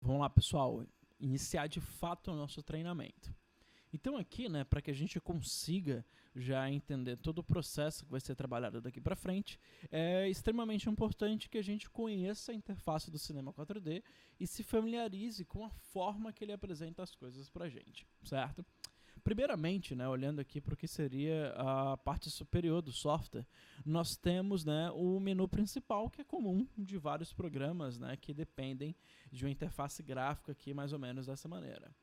Vamos lá, pessoal, iniciar de fato o nosso treinamento. Então aqui, para que a gente consiga já entender todo o processo que vai ser trabalhado daqui para frente, é extremamente importante que a gente conheça a interface do Cinema 4D e se familiarize com a forma que ele apresenta as coisas para a gente, certo? Primeiramente, olhando aqui para o que seria a parte superior do software, nós temos o menu principal, que é comum de vários programas que dependem de uma interface gráfica aqui mais ou menos dessa maneira.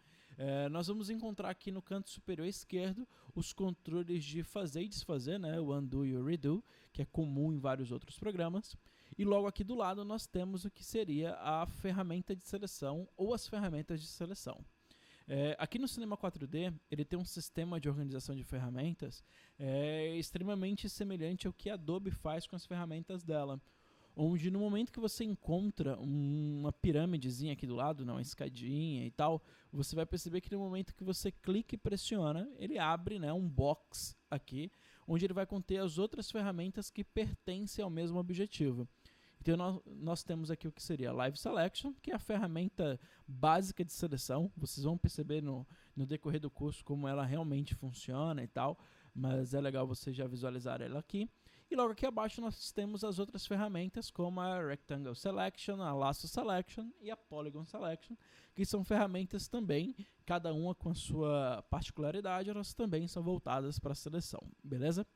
Nós vamos encontrar aqui no canto superior esquerdo os controles de fazer e desfazer, o undo e o redo, que é comum em vários outros programas. E logo aqui do lado nós temos o que seria a ferramenta de seleção ou as ferramentas de seleção. Aqui no Cinema 4D, ele tem um sistema de organização de ferramentas extremamente semelhante ao que a Adobe faz com as ferramentas dela, onde no momento que você encontra uma pirâmidezinha aqui do lado, uma escadinha e tal, você vai perceber que no momento que você clica e pressiona, ele abre um box aqui, onde ele vai conter as outras ferramentas que pertencem ao mesmo objetivo. Então nós temos aqui o que seria Live Selection, que é a ferramenta básica de seleção. Vocês vão perceber no decorrer do curso como ela realmente funciona e tal, mas é legal você já visualizar ela aqui. E logo aqui abaixo nós temos as outras ferramentas como a Rectangle Selection, a Lasso Selection e a Polygon Selection, que são ferramentas também, cada uma com a sua particularidade, elas também são voltadas para a seleção, beleza?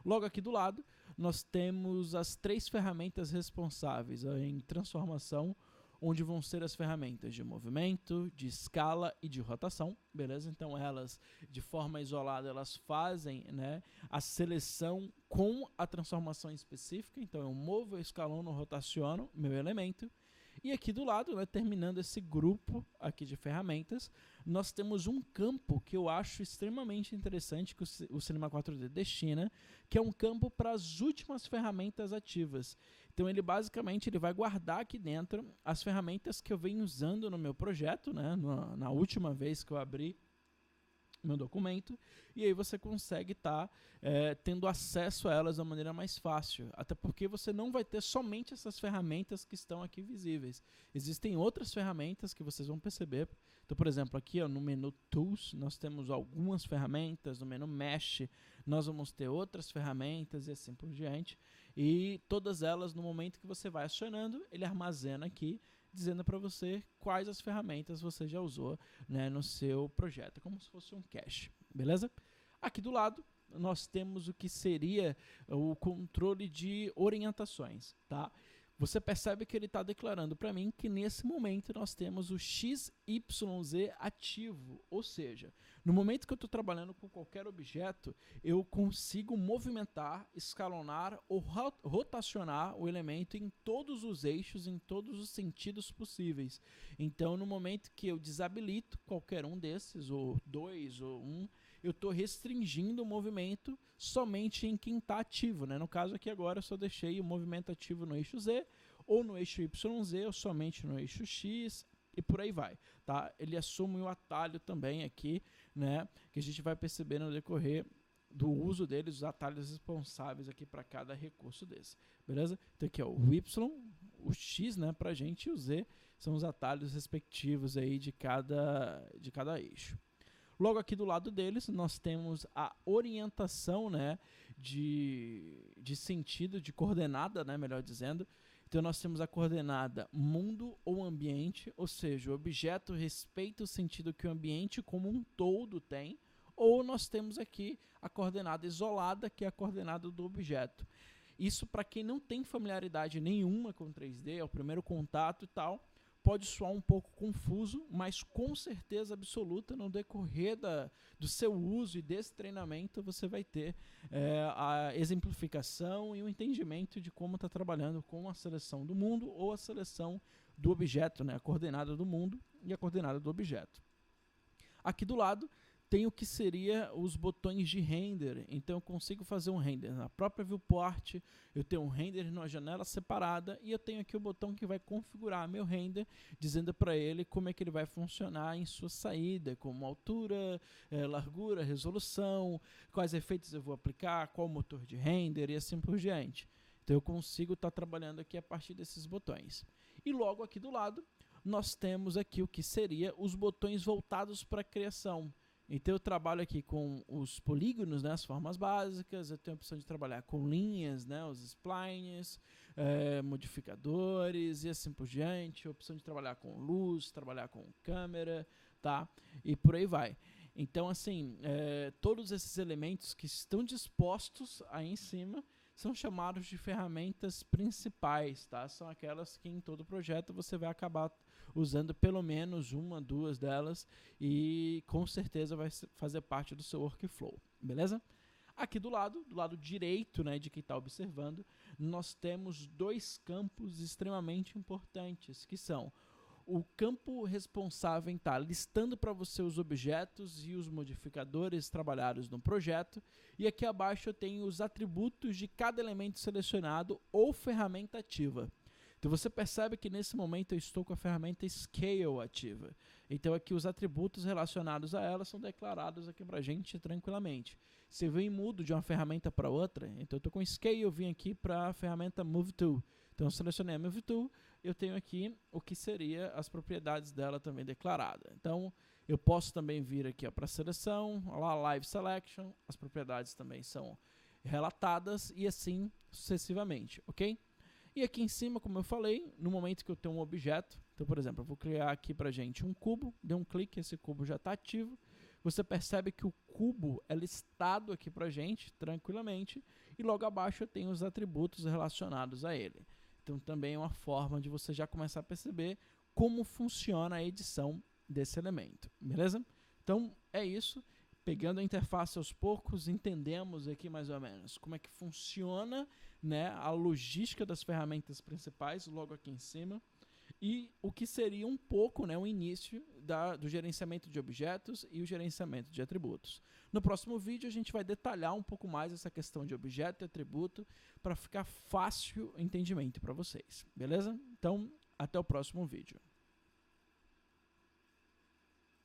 Logo aqui do lado, nós temos as 3 ferramentas responsáveis em transformação, onde vão ser as ferramentas de movimento, de escala e de rotação, beleza? Então elas, de forma isolada, elas fazem a seleção com a transformação específica. Então eu movo, eu escalono, rotaciono meu elemento. E aqui do lado, terminando esse grupo aqui de ferramentas, nós temos um campo que eu acho extremamente interessante que o Cinema 4D destina, que é um campo para as últimas ferramentas ativas. Então ele basicamente vai guardar aqui dentro as ferramentas que eu venho usando no meu projeto, na última vez que eu abri meu documento, e aí você consegue estar tendo acesso a elas da maneira mais fácil, até porque você não vai ter somente essas ferramentas que estão aqui visíveis. Existem outras ferramentas que vocês vão perceber. Então, por exemplo, aqui no menu Tools nós temos algumas ferramentas, no menu Mesh nós vamos ter outras ferramentas e assim por diante, e todas elas, no momento que você vai acionando, ele armazena aqui dizendo para você quais as ferramentas você já usou no seu projeto, como se fosse um cache, beleza? Aqui do lado nós temos o que seria o controle de orientações, tá? Você percebe que ele está declarando para mim que nesse momento nós temos o XYZ ativo, ou seja, no momento que eu estou trabalhando com qualquer objeto, eu consigo movimentar, escalonar ou rotacionar o elemento em todos os eixos, em todos os sentidos possíveis. Então, no momento que eu desabilito qualquer um desses, ou 2 ou 1, eu estou restringindo o movimento somente em quem está ativo. No caso aqui agora eu só deixei o movimento ativo no eixo Z, ou no eixo YZ, ou somente no eixo X, e por aí vai. Tá? Ele assume o atalho também aqui, que a gente vai perceber no decorrer do uso deles, os atalhos responsáveis aqui para cada recurso desse. Beleza? Então aqui o Y, o X para a gente, e o Z são os atalhos respectivos aí de cada eixo. Logo aqui do lado deles, nós temos a orientação de sentido, de coordenada, melhor dizendo. Então, nós temos a coordenada mundo ou ambiente, ou seja, o objeto respeita o sentido que o ambiente como um todo tem, ou nós temos aqui a coordenada isolada, que é a coordenada do objeto. Isso, para quem não tem familiaridade nenhuma com 3D, é o primeiro contato e tal, pode soar um pouco confuso, mas com certeza absoluta no decorrer do seu uso e desse treinamento você vai ter a exemplificação e o entendimento de como está trabalhando com a seleção do mundo ou a seleção do objeto, a coordenada do mundo e a coordenada do objeto. Aqui do lado tem o que seria os botões de render. Então eu consigo fazer um render na própria viewport, eu tenho um render numa janela separada e eu tenho aqui o botão que vai configurar meu render, dizendo para ele como é que ele vai funcionar em sua saída, como altura, largura, resolução, quais efeitos eu vou aplicar, qual motor de render e assim por diante. Então eu consigo estar trabalhando aqui a partir desses botões. E logo aqui do lado nós temos aqui o que seria os botões voltados para a criação. Então eu trabalho aqui com os polígonos, né, as formas básicas, eu tenho a opção de trabalhar com linhas, né, os splines, modificadores e assim por diante, a opção de trabalhar com luz, trabalhar com câmera, tá? E por aí vai. Então assim, todos esses elementos que estão dispostos aí em cima são chamados de ferramentas principais, tá? São aquelas que em todo projeto você vai acabar usando pelo menos uma, duas delas e com certeza vai fazer parte do seu workflow, beleza? Aqui do lado direito, né, de quem está observando, nós temos dois campos extremamente importantes, que são o campo responsável em estar listando para você os objetos e os modificadores trabalhados no projeto, e aqui abaixo eu tenho os atributos de cada elemento selecionado ou ferramenta ativa. Então você percebe que nesse momento eu estou com a ferramenta Scale ativa. Então aqui os atributos relacionados a ela são declarados aqui para a gente tranquilamente. Se eu vim mudo de uma ferramenta para outra, então eu estou com Scale, eu vim aqui para a ferramenta Move Tool. Então eu selecionei a Move Tool, eu tenho aqui o que seria as propriedades dela também declaradas. Então eu posso também vir aqui para a seleção, lá Live Selection, as propriedades também são relatadas e assim sucessivamente, ok? E aqui em cima, como eu falei, no momento que eu tenho um objeto, então, por exemplo, eu vou criar aqui pra gente um cubo, dê um clique, esse cubo já está ativo. Você percebe que o cubo é listado aqui pra gente, tranquilamente, e logo abaixo eu tenho os atributos relacionados a ele. Então, também é uma forma de você já começar a perceber como funciona a edição desse elemento, beleza? Então, é isso. Pegando a interface aos poucos, entendemos aqui mais ou menos como é que funciona, né, a logística das ferramentas principais, logo aqui em cima, e o que seria um pouco, né, o início do gerenciamento de objetos e o gerenciamento de atributos. No próximo vídeo a gente vai detalhar um pouco mais essa questão de objeto e atributo para ficar fácil o entendimento para vocês, beleza? Então, até o próximo vídeo.